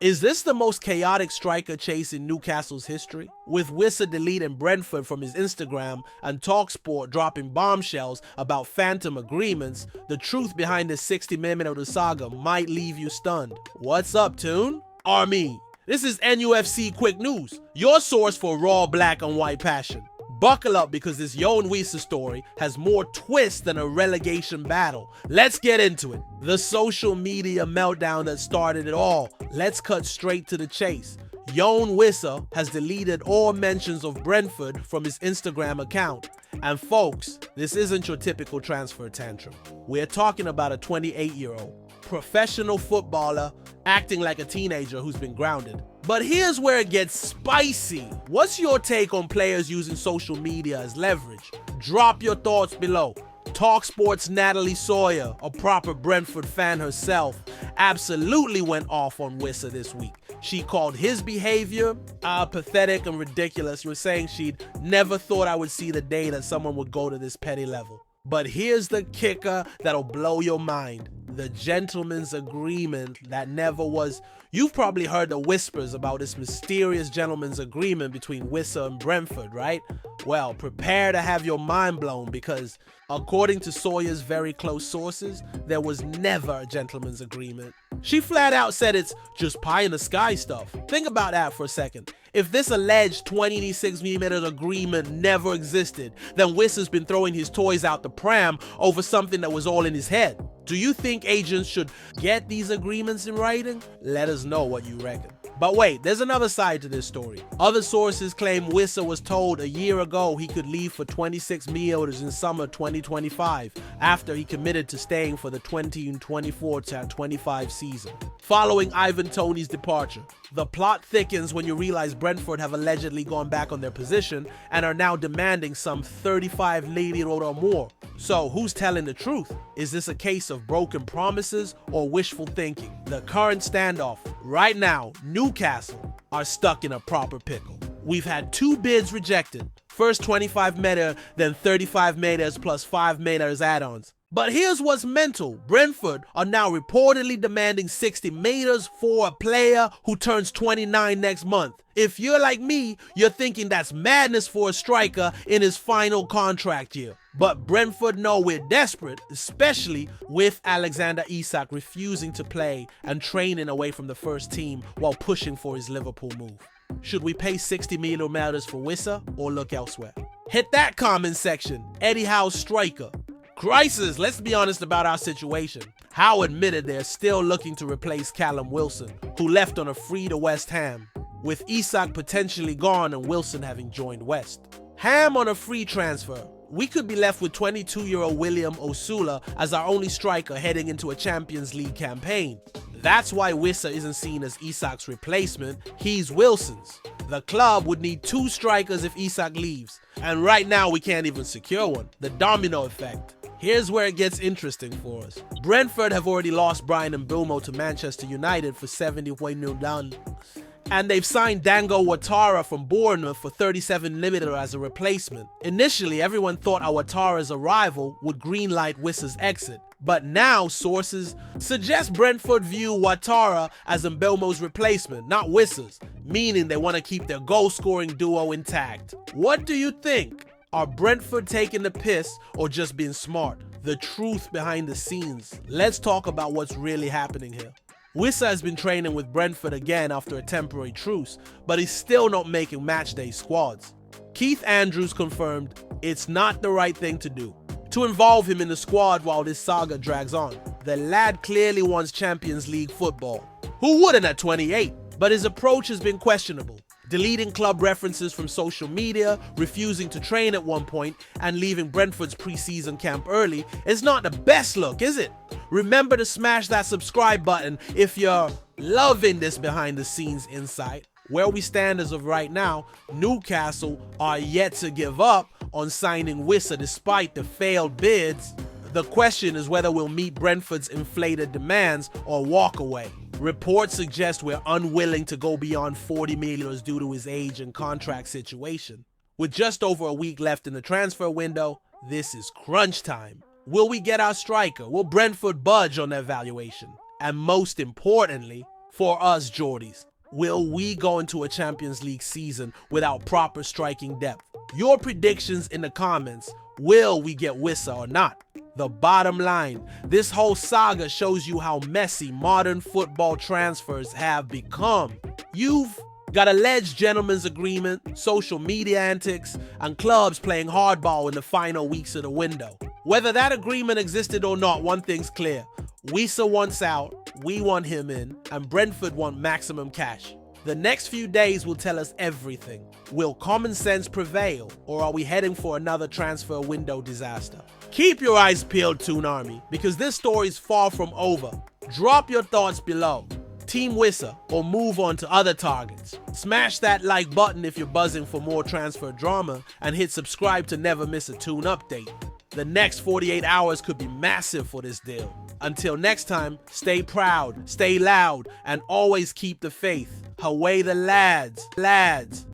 Is this the most chaotic striker chase in Newcastle's history? With WISSA deleting Brentford from his Instagram and TalkSport dropping bombshells about phantom agreements, the truth behind this 60-minute saga might leave you stunned. What's up, Tune? Army. This is NUFC Quick News, your source for raw black and white passion. Buckle up because this Yo and WISSA story has more twists than a relegation battle. Let's get into it. The social media meltdown that started it all. Let's cut straight to the chase. Yo and WISSA has deleted all mentions of Brentford from his Instagram account. And folks, this isn't your typical transfer tantrum. We're talking about a 28-year-old professional footballer acting like a teenager who's been grounded. But here's where it gets spicy. What's your take on players using social media as leverage? Drop your thoughts below. TalkSport's Natalie Sawyer, a proper Brentford fan herself, absolutely went off on WISSA this week. She called his behavior pathetic and ridiculous. She was saying she'd never thought I would see the day that someone would go to this petty level. But here's the kicker that'll blow your mind. The gentleman's agreement that never was. You've probably heard the whispers about this mysterious gentleman's agreement between WISSA and Brentford, right? Well, prepare to have your mind blown because, according to Sawyer's very close sources, there was never a gentleman's agreement. She flat out said it's just pie in the sky stuff. Think about that for a second. If this alleged 26mm agreement never existed, then WISSA's been throwing his toys out the pram over something that was all in his head. Do you think agents should get these agreements in writing? Let us know what you reckon. But wait, there's another side to this story. Other sources claim WISSA was told a year ago he could leave for 26 million in summer 2025 after he committed to staying for the 2024-25 season. Following Ivan Toney's departure, the plot thickens when you realize Brentford have allegedly gone back on their position and are now demanding some 35 million or more. So who's telling the truth? Is this a case of broken promises or wishful thinking? The current standoff right now, Newcastle are stuck in a proper pickle. We've had 2 bids rejected. First 25 meta, then 35 metas plus 5 metas add-ons. But here's what's mental. Brentford are now reportedly demanding 60 meters for a player who turns 29 next month. If you're like me, you're thinking that's madness for a striker in his final contract year. But Brentford know we're desperate, especially with Alexander Isak refusing to play and training away from the first team while pushing for his Liverpool move. Should we pay 60 million for WISSA or look elsewhere? Hit that comment section. Eddie Howe's striker. Crisis, let's be honest about our situation. Howe admitted they're still looking to replace Callum Wilson, who left on a free to West Ham, with Isak potentially gone and Wilson having joined West. Ham on a free transfer. We could be left with 22-year-old William Osula as our only striker heading into a Champions League campaign. That's why WISSA isn't seen as Isak's replacement, he's Wilson's. The club would need 2 strikers if Isak leaves, and right now we can't even secure one. The domino effect. Here's where it gets interesting for us. Brentford have already lost Brian Mbeumo to Manchester United for 70 million. And they've signed Dango Ouattara from Bournemouth for 37 limited as a replacement. Initially, everyone thought Ouattara's arrival would greenlight WISSA's exit. But now, sources suggest Brentford view Ouattara as Mbeumo's replacement, not WISSA's, meaning they want to keep their goal-scoring duo intact. What do you think? Are Brentford taking the piss or just being smart? The truth behind the scenes. Let's talk about what's really happening here. WISSA has been training with Brentford again after a temporary truce, but he's still not making matchday squads. Keith Andrews confirmed it's not the right thing to do to involve him in the squad while this saga drags on. The lad clearly wants Champions League football. Who wouldn't at 28? But his approach has been questionable. Deleting club references from social media, refusing to train at one point, and leaving Brentford's pre-season camp early is not the best look, is it? Remember to smash that subscribe button if you're loving this behind-the-scenes insight. Where we stand as of right now, Newcastle are yet to give up on signing WISSA despite the failed bids. The question is whether we'll meet Brentford's inflated demands or walk away. Reports suggest we're unwilling to go beyond 40 million due to his age and contract situation. With just over a week left in the transfer window, this is crunch time. Will we get our striker? Will Brentford budge on their valuation? And most importantly, For us, Geordies, will we go into a Champions League season without proper striking depth? Your predictions in the comments. Will we get WISSA or not? The bottom line, this whole saga shows you how messy modern football transfers have become. You've got alleged gentleman's agreement, social media antics, and clubs playing hardball in the final weeks of the window. Whether that agreement existed or not, one thing's clear. WISSA wants out, we want him in, and Brentford want maximum cash. The next few days will tell us everything. Will common sense prevail, or are we heading for another transfer window disaster? Keep your eyes peeled, Toon Army, because this story is far from over. Drop your thoughts below. Team WISSA, or move on to other targets. Smash that like button if you're buzzing for more transfer drama, and hit subscribe to never miss a Toon update. The next 48 hours could be massive for this deal. Until next time, stay proud, stay loud, and always keep the faith. Away the lads.